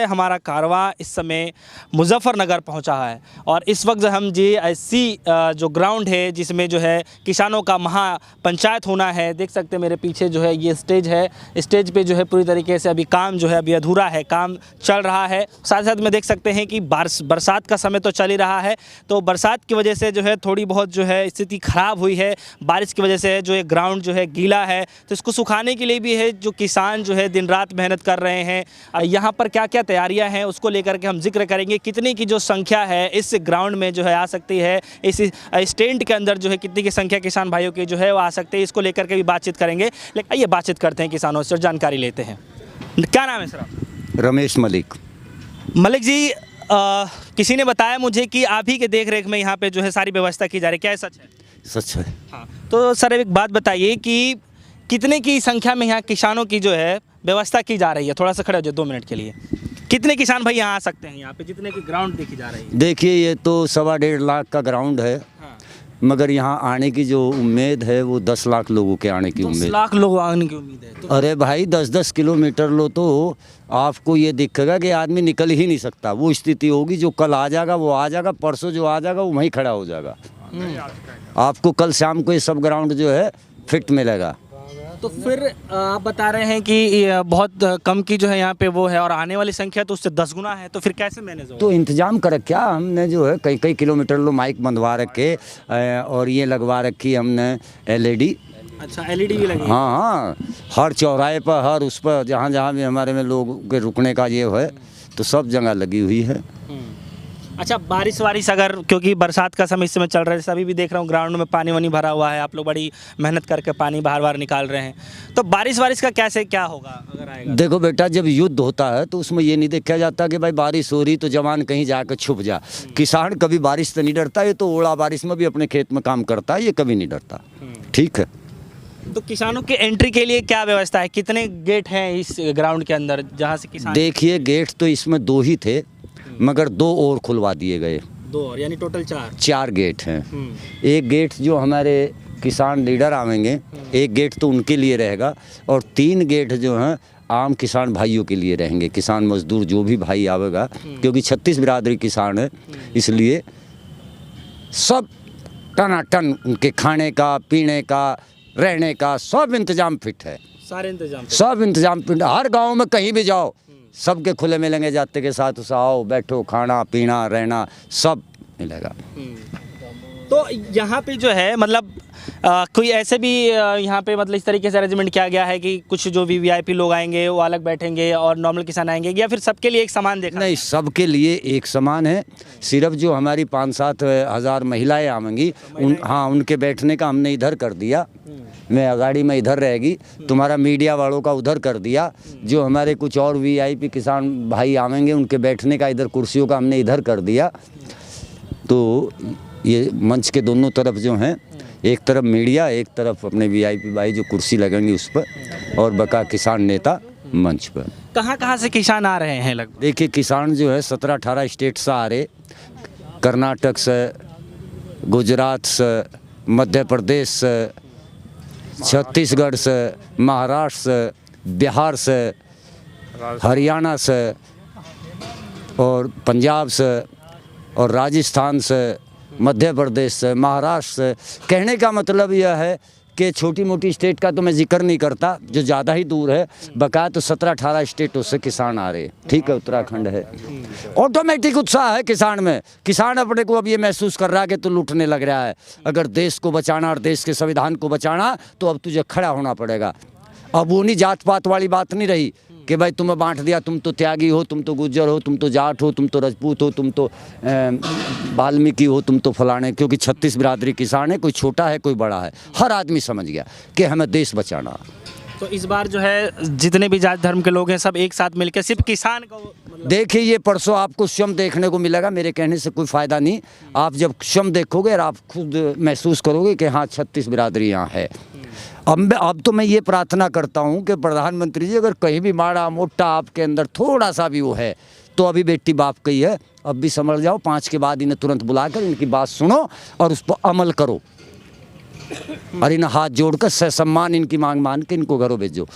हमारा कारवां इस समय मुजफ्फरनगर पहुंचा है और इस वक्त हम GIC जो ग्राउंड है जिसमें जो है किसानों का महापंचायत होना है। देख सकते हैं मेरे पीछे जो है ये स्टेज है। स्टेज पे जो है पूरी तरीके से अभी काम जो है अभी अधूरा है, काम चल रहा है। साथ साथ में देख सकते हैं कि बरसात का समय तो चल ही रहा है, तो बरसात की वजह से जो है थोड़ी बहुत जो है स्थिति ख़राब हुई है। बारिश की वजह से जो ये ग्राउंड जो है गीला है, तो इसको सुखाने के लिए भी है जो किसान जो है दिन रात मेहनत कर रहे हैं। यहाँ पर क्या क्या तैयारियां हैं उसको लेकर के हम जिक्र करेंगे। कितने की जो संख्या है इस ग्राउंड में जो है आ सकती है, इस स्टैंड के अंदर जो है कितनी की संख्या किसान भाइयों की जो है वो आ सकते हैं, इसको लेकर के भी बातचीत करेंगे। लेकिन आइए बातचीत करते हैं किसानों से और जानकारी लेते हैं। क्या नाम है सर आपका? रमेश मलिक। मलिक जी, किसी ने बताया मुझे कि आप ही के देख रेख में यहाँ पे जो है सारी व्यवस्था की जा रही है, क्या ये सच है? सच है। हाँ, तो सर एक बात बताइए कि कितने की संख्या में यहाँ किसानों की जो है व्यवस्था की जा रही है? थोड़ा सा खड़े हो जाए 2 मिनट के लिए। कितने किसान भाई यहाँ आ सकते हैं यहाँ पे, जितने की ग्राउंड देखी जा रही है? देखिए ये तो 1.25 लाख का ग्राउंड है। हाँ। मगर यहाँ आने की जो उम्मीद है वो 10 लाख लोगों के आने की 10 उम्मीद। लाख लोग आने की उम्मीद है तो अरे भाई 10-10 किलोमीटर लो तो आपको ये दिखेगा कि आदमी निकल ही नहीं सकता। वो स्थिति होगी, जो कल आ जाएगा वो आ जाएगा, परसों जो आ जाएगा वो वहीं खड़ा हो जाएगा। आपको कल शाम को ये सब ग्राउंड जो है फिट मिलेगा। तो फिर आप बता रहे हैं कि बहुत कम की जो है यहाँ पे वो है और आने वाली संख्या तो उससे 10 गुना है, तो फिर कैसे मैनेज होगा? तो इंतजाम कर रखा हमने, जो है कई कई किलोमीटर लो माइक बंधवा रखे और ये लगवा रखी हमने LED। अच्छा, LED भी लगी? हाँ हाँ, हर चौराहे पर, हर उस पर जहाँ जहाँ भी हमारे में लोग के रुकने का ये है तो सब जगह लगी हुई है। अच्छा, बारिश वारिश अगर, क्योंकि बरसात का समय इस समय चल रहा है, अभी भी देख रहा हूँ ग्राउंड में पानी वानी भरा हुआ है, आप लोग बड़ी मेहनत करके पानी बाहर बाहर निकाल रहे हैं, तो बारिश वारिश का कैसे क्या होगा अगर आएगा? देखो बेटा, जब युद्ध होता है तो उसमें ये नहीं देखा जाता कि भाई बारिश हो रही तो जवान कहीं जाकर छुप जा। किसान कभी बारिश से नहीं डरता, ये तो ओला बारिश में भी अपने खेत में काम करता है, ये कभी नहीं डरता। ठीक है। तो किसानों की एंट्री के लिए क्या व्यवस्था है? कितने गेट हैं इस ग्राउंड के अंदर जहाँ से किसान? देखिए गेट तो इसमें 2 ही थे, मगर 2 और खुलवा दिए गए। 2 और, यानी टोटल 4 गेट हैं। एक गेट जो हमारे किसान लीडर आवेंगे, एक गेट तो उनके लिए रहेगा और 3 गेट जो हैं आम किसान भाइयों के लिए रहेंगे। किसान मजदूर जो भी भाई आवेगा, क्योंकि 36 बिरादरी किसान है, इसलिए सब टनाटन उनके खाने का, पीने का, रहने का सब इंतजाम फिट है। सारे इंतजाम? सब इंतजाम फिट। हर गाँव में कहीं भी जाओ सबके खुले मिलेंगे, जाते के साथ उसे आओ बैठो, खाना पीना रहना सब मिलेगा। तो यहाँ पे जो है मतलब कोई ऐसे भी यहाँ पे मतलब इस तरीके से अरेंजमेंट किया गया है कि कुछ जो भी VIP लोग आएंगे वो अलग बैठेंगे और नॉर्मल किसान आएंगे, या फिर सबके लिए एक समान देखा? नहीं, सबके लिए एक समान है। सिर्फ जो हमारी 5-7 हज़ार महिलाएं आवेंगी हाँ, उनके बैठने का हमने इधर कर दिया। मैं गाड़ी में इधर रहेगी, तुम्हारा मीडिया वालों का उधर कर दिया। जो हमारे कुछ और VIP किसान भाई आवेंगे उनके बैठने का इधर कुर्सियों का हमने इधर कर दिया। तो ये मंच के दोनों तरफ जो हैं, एक तरफ मीडिया, एक तरफ अपने VIP भाई जो कुर्सी लगेंगी उस पर, और बका किसान नेता मंच पर। कहाँ से किसान आ रहे हैं लगभग? देखिए किसान जो है 17-18 स्टेट से आ रहे, कर्नाटक से, गुजरात से, मध्य प्रदेश से, छत्तीसगढ़ से, महाराष्ट्र से, बिहार से, हरियाणा से और पंजाब से और राजस्थान से, मध्य प्रदेश से, महाराष्ट्र से। कहने का मतलब यह है कि छोटी मोटी स्टेट का तो मैं जिक्र नहीं करता, जो ज़्यादा ही दूर है, बकाया तो 17-18 स्टेटों से किसान आ रहे। ठीक है, उत्तराखंड है। ऑटोमेटिक उत्साह है किसान में। किसान अपने को अब ये महसूस कर रहा है कि तू लूटने लग रहा है। अगर देश को बचाना और देश के संविधान को बचाना तो अब तुझे खड़ा होना पड़ेगा। अब वो नहीं जात पात वाली बात नहीं रही कि भाई तुम्हें बांट दिया, तुम तो त्यागी हो, तुम तो गुज्जर हो, तुम तो जाट हो, तुम तो राजपूत हो, तुम तो वाल्मीकि हो, तुम तो फलाने। क्योंकि 36 बिरादरी किसान है, कोई छोटा है कोई बड़ा है, हर आदमी समझ गया कि हमें देश बचाना। तो इस बार जो है जितने भी जात धर्म के लोग हैं सब एक साथ मिलकर सिर्फ किसान को मतलब... देखिए ये परसों आपको स्वयं देखने को मिलेगा, मेरे कहने से कोई फ़ायदा नहीं। आप जब स्वयं देखोगे और आप खुद महसूस करोगे कि हाँ 36 बिरादरी यहाँ है। अब तो मैं ये प्रार्थना करता हूँ कि प्रधानमंत्री जी अगर कहीं भी माड़ा मोटा आपके अंदर थोड़ा सा भी वो है तो अभी बेटी बाप की है, अब भी समझ जाओ। 5 के बाद इन्हें तुरंत बुलाकर इनकी बात सुनो और उस पर अमल करो और इन्हें हाथ जोड़कर सम्मान इनकी मांग मान के इनको घरों भेजो।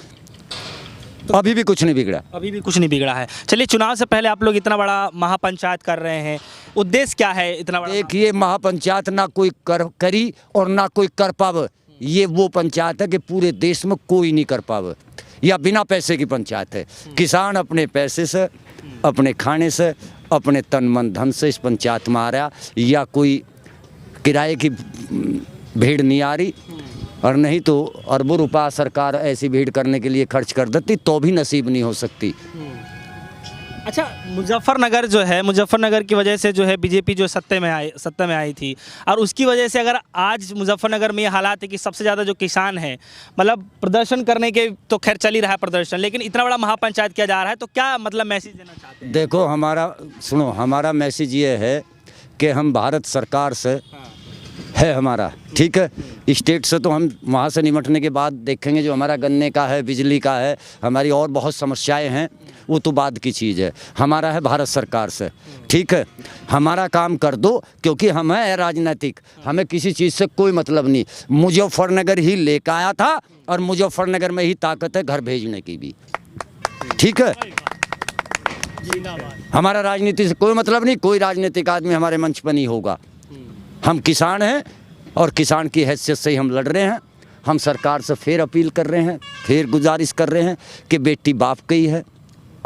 अभी भी कुछ नहीं बिगड़ा। अभी भी कुछ नहीं बिगड़ा है। चलिए, चुनाव से पहले आप लोग इतना बड़ा महापंचायत कर रहे हैं, उद्देश्य क्या है इतना बड़ा? देखिए, महापंचायत ना कोई करी और ना कोई कर पावे। ये वो पंचायत है कि पूरे देश में कोई नहीं कर पावे, या बिना पैसे की पंचायत है। किसान अपने पैसे से, अपने खाने से, अपने तन मन धन से इस पंचायत में आ रहा, या कोई किराए की भीड़ नहीं आ रही, और नहीं तो अरबों रुपया सरकार ऐसी भीड़ करने के लिए खर्च कर देती तो भी नसीब नहीं हो सकती। अच्छा, मुजफ्फरनगर जो है, मुजफ्फरनगर की वजह से जो है बीजेपी जो सत्ता में आई थी, और उसकी वजह से अगर आज मुजफ्फरनगर में ये हालात है कि सबसे ज़्यादा जो किसान है, मतलब प्रदर्शन करने के तो खैर चल ही रहा है प्रदर्शन, लेकिन इतना बड़ा महापंचायत किया जा रहा है, तो क्या मतलब मैसेज देना चाहते हैं? देखो, हमारा मैसेज ये है कि हम भारत सरकार से है हमारा, ठीक है। स्टेट से तो हम वहाँ से निमटने के बाद देखेंगे, जो हमारा गन्ने का है, बिजली का है, हमारी और बहुत समस्याएं हैं, वो तो बाद की चीज़ है। हमारा है भारत सरकार से, ठीक है। हमारा काम कर दो, क्योंकि हम है राजनीतिक, हमें किसी चीज़ से कोई मतलब नहीं। मुजफ्फरनगर ही लेकर आया था, और मुजफ्फरनगर में ही ताकत है घर भेजने की भी, ठीक है। हमारा राजनीति से कोई मतलब नहीं, कोई राजनीतिक आदमी हमारे मंच पर नहीं होगा। हम किसान हैं, और किसान की हैसियत से ही हम लड़ रहे हैं। हम सरकार से फिर अपील कर रहे हैं, फिर गुजारिश कर रहे हैं कि बेटी बाप की है,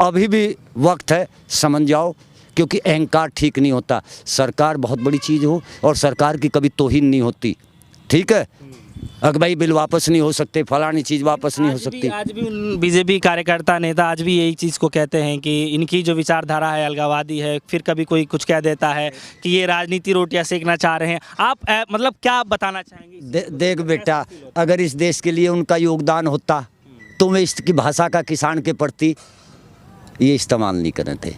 अभी भी वक्त है, समझ जाओ, क्योंकि अहंकार ठीक नहीं होता। सरकार बहुत बड़ी चीज़ हो, और सरकार की कभी तौहीन नहीं होती, ठीक है। अगर भाई बिल वापस नहीं हो सकते, फलानी चीज़ वापस नहीं हो सकती। आज भी उन बीजेपी कार्यकर्ता नेता आज भी यही चीज़ को कहते हैं कि इनकी जो विचारधारा है अलगाववादी है। फिर कभी कोई कुछ कह देता है कि ये राजनीति रोटियां सेकना चाह रहे हैं। आप मतलब क्या बताना चाहेंगे? देख बेटा, अगर इस देश के लिए उनका योगदान होता तो वे इसकी भाषा का किसान के प्रति ये इस्तेमाल नहीं करे थे।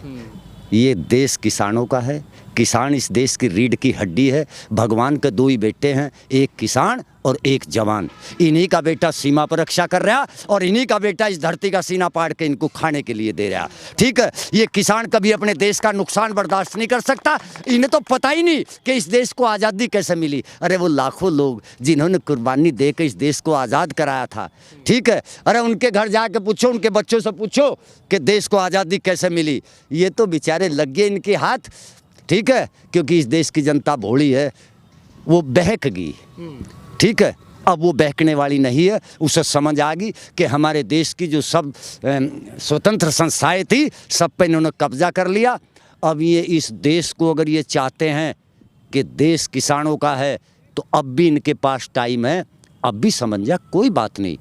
ये देश किसानों का है, किसान इस देश की रीढ़ की हड्डी है। भगवान के दो ही बेटे हैं, एक किसान और एक जवान। इन्हीं का बेटा सीमा पर रक्षा कर रहा, और इन्हीं का बेटा इस धरती का सीना पाड़ के इनको खाने के लिए दे रहा, ठीक है। ये किसान कभी अपने देश का नुकसान बर्दाश्त नहीं कर सकता। इन्हें तो पता ही नहीं कि इस देश को आज़ादी कैसे मिली। अरे वो लाखों लोग जिन्होंने कुर्बानी दे के इस देश को आज़ाद कराया था, ठीक है। अरे उनके घर जाके पूछो, उनके बच्चों से पूछो कि देश को आज़ादी कैसे मिली। ये तो बेचारे लग गए इनके हाथ, ठीक है, क्योंकि इस देश की जनता भोली है, वो बहक गई, ठीक है। अब वो बहकने वाली नहीं है, उसे समझ आ गई कि हमारे देश की जो सब स्वतंत्र संस्थाएं थी, सब पे इन्होंने कब्जा कर लिया। अब ये इस देश को अगर ये चाहते हैं कि देश किसानों का है, तो अब भी इनके पास टाइम है। अब भी समझ जा, कोई बात नहीं,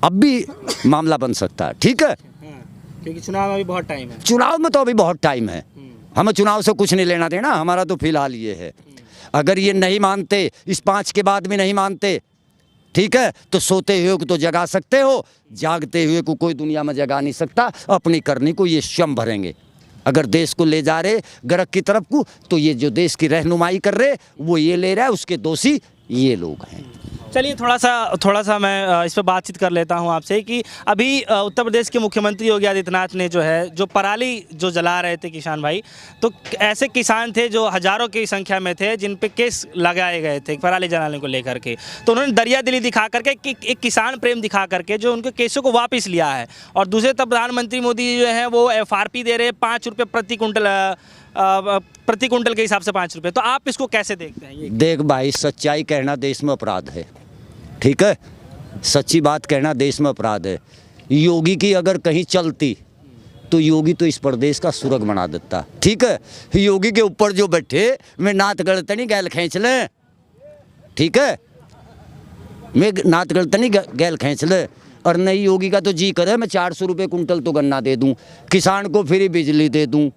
अब भी मामला बन सकता है, ठीक है। क्योंकि चुनाव में अभी बहुत टाइम है। चुनाव में तो अभी बहुत टाइम है, हमें चुनाव से कुछ नहीं लेना देना। हमारा तो फिलहाल ये है, अगर ये नहीं मानते, इस 5 के बाद भी नहीं मानते, ठीक है, तो सोते हुए को तो जगा सकते हो, जागते हुए को कोई दुनिया में जगा नहीं सकता। अपनी करनी को ये स्वयं भरेंगे। अगर देश को ले जा रहे गर्क की तरफ को, तो ये जो देश की रहनुमाई कर रहे वो ये ले रहा है, उसके दोषी ये लोग हैं। चलिए, थोड़ा सा मैं इस पर बातचीत कर लेता हूं आपसे कि अभी उत्तर प्रदेश के मुख्यमंत्री योगी आदित्यनाथ ने जो पराली जो जला रहे थे किसान भाई, तो ऐसे किसान थे जो हज़ारों की संख्या में थे जिन पे केस लगाए गए थे पराली जलाने को लेकर के। तो उन्होंने दरिया दिली दिखा करके, एक किसान प्रेम दिखा करके जो उनके केसों को वापस लिया है। और दूसरे तब प्रधानमंत्री मोदी जो है वो FRP दे रहे 5 रुपये प्रति कुंटल के हिसाब से 5 रुपये। तो आप इसको कैसे देखते हैं? ये देख भाई, सच्चाई कहना देश में अपराध है, ठीक है। सच्ची बात कहना देश में अपराध है। योगी की अगर कहीं चलती तो योगी तो इस प्रदेश का सुरग बना देता, ठीक है। योगी के ऊपर जो बैठे मैं नात गलतनी गैल खींच ले, ठीक है, मैं नात गलतनी गैल खींच ले। और नहीं, योगी का तो जी करे मैं 400 रुपये कुंटल तो गन्ना दे दूं, किसान को फ्री बिजली दे दूं,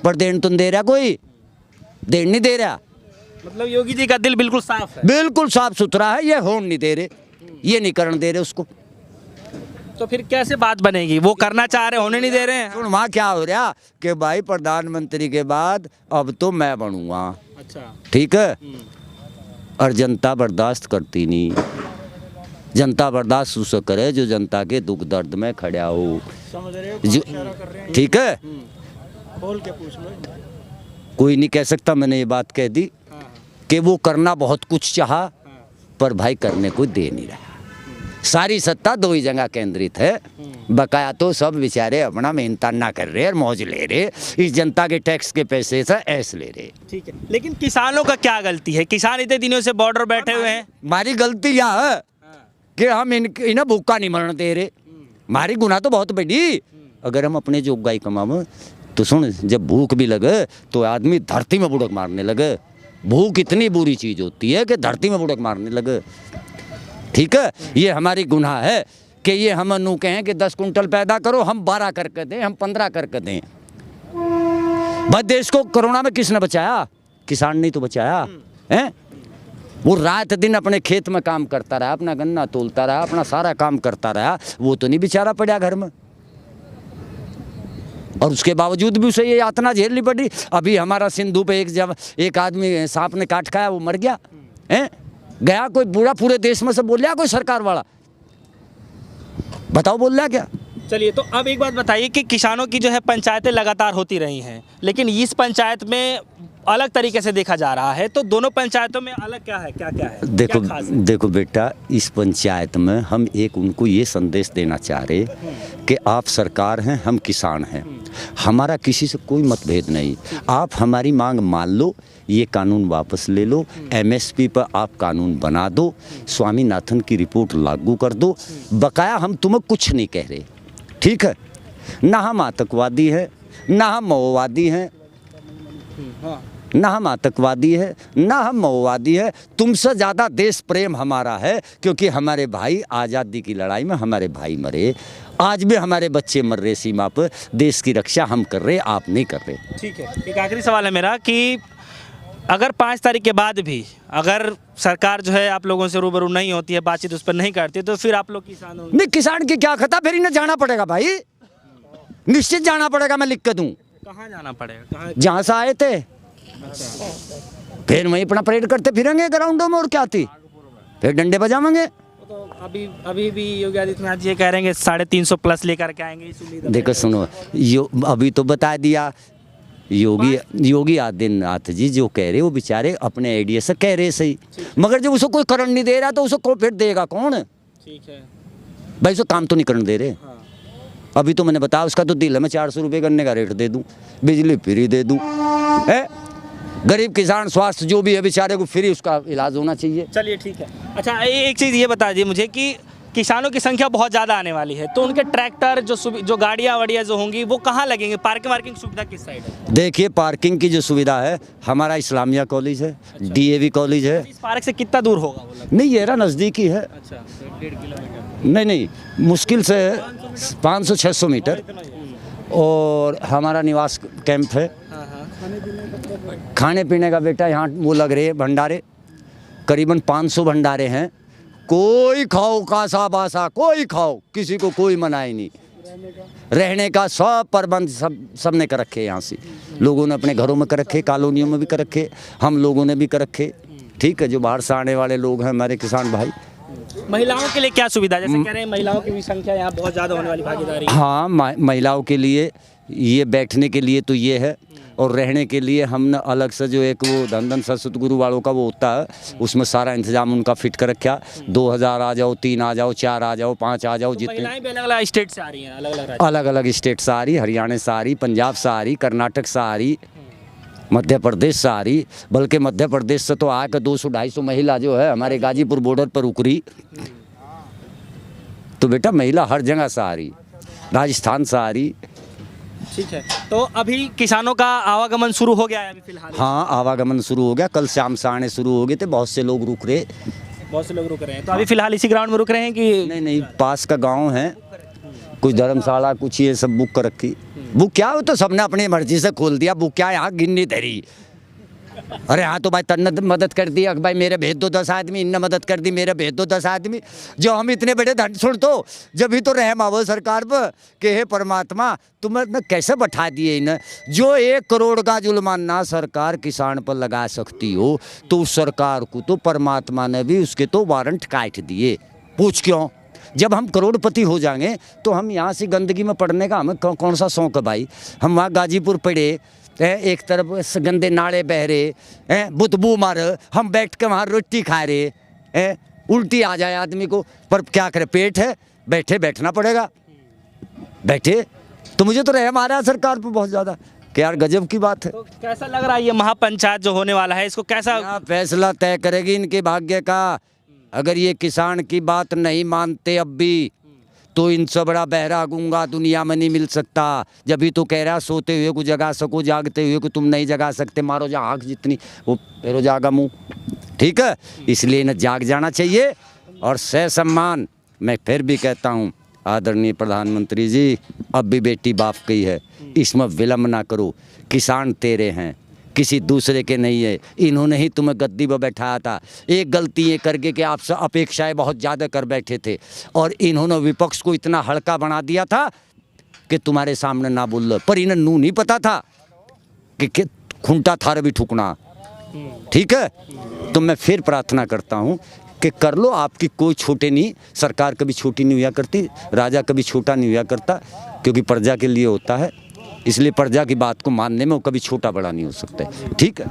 पर देन तो दे रहा, कोई देन नहीं दे रहा। मतलब योगी जी का दिल बिल्कुल साफ है, बिल्कुल साफ सुथरा है। ये होने नहीं दे रहे, ये नहीं करने दे रहे उसको। तो फिर कैसे बात बनेगी? वो करना चाह रहे, होने नहीं दे रहे हैं। सुन, वहाँ क्या हो रहा कि भाई प्रधानमंत्री के बाद अब तो मैं बनूंगा, अच्छा, ठीक है। और जनता बर्दाश्त करती नहीं। जनता बर्दाश्त उसे करे जो जनता के दुख दर्द में खड़ा हो, समझ रहे हो? जो, ठीक है। खोल के पूछ लो। कोई नहीं कह सकता, मैंने ये बात कह दी कि वो करना बहुत कुछ चाहा, पर भाई करने को दे नहीं रहा। सारी सत्ता 2 ही जगह केंद्रित है, बकाया तो सब बेचारे अपना मेहनत ना कर रहे और मौज ले रहे, इस जनता के टैक्स के पैसे से ऐस ले रहे। ठीक है, लेकिन किसानों का क्या गलती है? किसान इतने दिनों से बॉर्डर बैठे हुए हैं। हमारी गलती यह है कि हम इन्हें भूखा नहीं मरने दे रहे। हमारी गुनाह तो बहुत बड़ी। अगर हम अपने जोगाई कमाव तो सुन, जब भूख भी लगे तो आदमी धरती में बुड़क मारने लगे। भूख इतनी बुरी चीज़ होती है कि धरती में बुड़क मारने लगे। ठीक है, ये हमारी गुनाह है कि ये हम अनु कहें कि 10 कुंटल पैदा करो, हम 12 करके दें, हम 15 करके दें। भाई देश को कोरोना में किसने बचाया? किसान ने तो बचाया है। वो रात दिन अपने खेत में काम करता रहा, अपना गन्ना तोलता रहा, अपना सारा काम करता रहा, वो तो नहीं बेचारा पड़ा घर में। और उसके बावजूद भी उसे ये यातना झेलनी पड़ी। अभी हमारा सिंधु पे एक आदमी सांप ने काट खाया, वो मर गया है। गया कोई बूढ़ा पूरे देश में से बोल रहा कोई सरकार वाला, बताओ बोल रहा क्या? चलिए, तो अब एक बात बताइए कि किसानों की जो है पंचायतें लगातार होती रही हैं, लेकिन इस पंचायत में अलग तरीके से देखा जा रहा है, तो दोनों पंचायतों में अलग क्या है, क्या क्या है? देखो क्या खास है? देखो बेटा, इस पंचायत में हम एक उनको ये संदेश देना चाह रहे कि आप सरकार हैं, हम किसान हैं, हमारा किसी से कोई मतभेद नहीं। आप हमारी मांग मान लो, ये कानून वापस ले लो, एमएसपी पर आप कानून बना दो, स्वामीनाथन की रिपोर्ट लागू कर दो। बकाया हम तुम्हें कुछ नहीं कह रहे, ठीक है? ना हम आतंकवादी हैं, ना हम माओवादी हैं, ना हम आतंकवादी है, ना हम माओवादी है। तुमसे ज़्यादा देश प्रेम हमारा है, क्योंकि हमारे भाई आज़ादी की लड़ाई में हमारे भाई मरे, आज भी हमारे बच्चे मर रहे सीमा पर। देश की रक्षा हम कर रहे, आप नहीं कर रहे। ठीक है, एक आखिरी सवाल है मेरा कि अगर 5 तारीख के बाद भी अगर सरकार जो है आप लोगों से रूबरू नहीं होती है, बातचीत उस पर नहीं करती, तो फिर आप लोग किसान होंगे? नहीं, किसान की क्या खता, फिर इन्हें जाना पड़ेगा भाई, निश्चित जाना पड़ेगा। मैं लिख के दूँ? कहाँ जाना पड़ेगा? कहाँ? जहाँ से आए थे, फिर वहीं अपना परेड करते फिरेंगे ग्राउंडों में, और क्या थी, फिर डंडे बजाएंगे। तो अभी भी योगी आदित्यनाथ जी ये कह रहे हैं कि 350 प्लस लेकर के आएंगे, इस उम्मीद है। देखो सुनो, अभी तो बता दिया योगी आदित्यनाथ जी जो कह रहे वो बेचारे अपने आइडिया से कह रहे सही, मगर जब उसको कोई करण नहीं दे रहा तो उसको फिर देगा कौन? ठीक है भाई, उसको काम तो नहीं करने दे रहे। हाँ। अभी तो मैंने बताया, उसका तो दिल है मैं 400 रुपये गन्ने का रेट दे दूं, बिजली फ्री दे दूं, है? गरीब किसान स्वास्थ्य जो भी है बेचारे को फ्री उसका इलाज होना चाहिए। चलिए ठीक है। अच्छा, एक चीज़ ये बता दीजिए मुझे कि किसानों की संख्या बहुत ज़्यादा आने वाली है, तो उनके ट्रैक्टर जो गाड़ियाँ वाड़ियाँ जो होंगी वो कहाँ लगेंगे? पार्किंग सुविधा किस साइड है? देखिए, पार्किंग की जो सुविधा है, हमारा इस्लामिया कॉलेज है, DAV कॉलेज है। इस पार्क से कितना दूर होगा वो? नहीं, ये रहा नज़दीक ही है। अच्छा, 1.5 किलोमीटर? नहीं, मुश्किल से 500-600 मीटर। और हमारा निवास कैंप है। खाने पीने का बेटा यहाँ वो लग रहे भंडारे, करीबन 500 भंडारे हैं। कोई खाओ, कासा बासा कोई खाओ, किसी को कोई मनाही नहीं। रहने का सब प्रबंध सबने कर रखे। यहाँ से लोगों ने अपने घरों में कर रखे, कॉलोनियों में भी कर रखे, हम लोगों ने भी कर रखे। ठीक है, जो बाहर से आने वाले लोग हैं हमारे किसान भाई। महिलाओं के लिए क्या सुविधा, जैसे कह रहे हैं महिलाओं की भी संख्या यहाँ बहुत ज़्यादा होने वाली भागीदारी? हाँ, महिलाओं के लिए ये बैठने के लिए तो ये है, और रहने के लिए हमने अलग से जो एक वो धन सतगुरु वालों का वो होता है, उसमें सारा इंतजाम उनका फिट कर रखा। 2000 आ जाओ, 3 आ जाओ, 4 आ जाओ, 5 आ जाओ, जितने महिलाएं भी अलग-अलग स्टेट से आ रही हैं, अलग-अलग स्टेट से आ रही, हरियाणा से आ रही, पंजाब से आ रही, कर्नाटक से आ रही, मध्य प्रदेश से आ रही। बल्कि मध्य प्रदेश से तो आकर 200-250 महिला जो है हमारे गाजीपुर बॉर्डर पर रुक रही। तो बेटा महिला हर जगह से आ रही, राजस्थान से आ रही। ठीक है, तो अभी किसानों का आवागमन शुरू हो गया है अभी फिलहाल? हाँ, आवागमन शुरू हो गया, कल शाम से आने शुरू हो गए थे। बहुत से लोग रुक रहे, बहुत से लोग रुक रहे हैं। तो अभी फिलहाल इसी ग्राउंड में रुक रहे हैं कि नहीं, पास का गांव है, कुछ धर्मशाला, कुछ ये सब बुक कर रखी। बुक क्या हो तो सबने अपनी मर्जी से खोल दिया। बुक क्या यहाँ गिननी धरी। अरे हाँ, तो भाई तन्ने मदद कर दी, भाई मेरे भेज दो 10 आदमी, इनने मदद कर दी, मेरे भेज दो 10 आदमी। जो हम इतने बड़े धन सुन, तो जब भी तो रहम आवो सरकार पर कि हे परमात्मा तुम्हें कैसे बैठा दिए इन्हें। जो 1 करोड़ का जुर्माना सरकार किसान पर लगा सकती हो, तो उस सरकार को तो परमात्मा ने भी उसके तो वारंट काट दिए। पूछ क्यों? जब हम करोड़पति हो जाएंगे तो हम यहाँ से गंदगी में पड़ने का हमें कौन सा शौक है भाई। हम वहाँ गाजीपुर पड़े, एक तरफ गंदे नाले बह रहे, बुदबू मार, हम बैठ के वहाँ रोटी खा रहे, उल्टी आ जाए आदमी को, पर क्या करे, पेट है, बैठना पड़ेगा। बैठे। तो मुझे तो रहम आ रहा है सरकार पर बहुत ज़्यादा कि यार गजब की बात है। तो कैसा लग रहा है ये महापंचायत जो होने वाला है, इसको कैसा? क्या फैसला तय करेगी इनके भाग्य का। अगर ये किसान की बात नहीं मानते अब भी, तो इनसे बड़ा बहरा गूंगा दुनिया में नहीं मिल सकता। जब भी तो कह रहा सोते हुए को जगा सको, जागते हुए को तुम नहीं जगा सकते। मारो जा आँख जितनी वो फेरो जागा मुँह, ठीक है। इसलिए इन्हें जाग जाना चाहिए। और सह सम्मान मैं फिर भी कहता हूँ आदरणीय प्रधानमंत्री जी, अब भी बेटी बाप की है, इसमें विलम्ब ना करो। किसान तेरे हैं, किसी दूसरे के नहीं है। इन्होंने ही तुम्हें गद्दी पर बैठाया था। एक गलती ये करके कि आपसे अपेक्षाएं बहुत ज़्यादा कर बैठे थे और इन्होंने विपक्ष को इतना हल्का बना दिया था कि तुम्हारे सामने ना बोल लो। पर इन्हें नू नहीं पता था कि खूंटा थारे भी ठुकना, ठीक है। तो मैं फिर प्रार्थना करता हूँ कि कर लो, आपकी कोई छोटे नहीं, सरकार कभी छोटी नहीं हुआ करती, राजा कभी छोटा नहीं हुआ करता, क्योंकि प्रजा के लिए होता है। इसलिए प्रजा की बात को मानने में वो कभी छोटा बड़ा नहीं हो सकता है, ठीक है।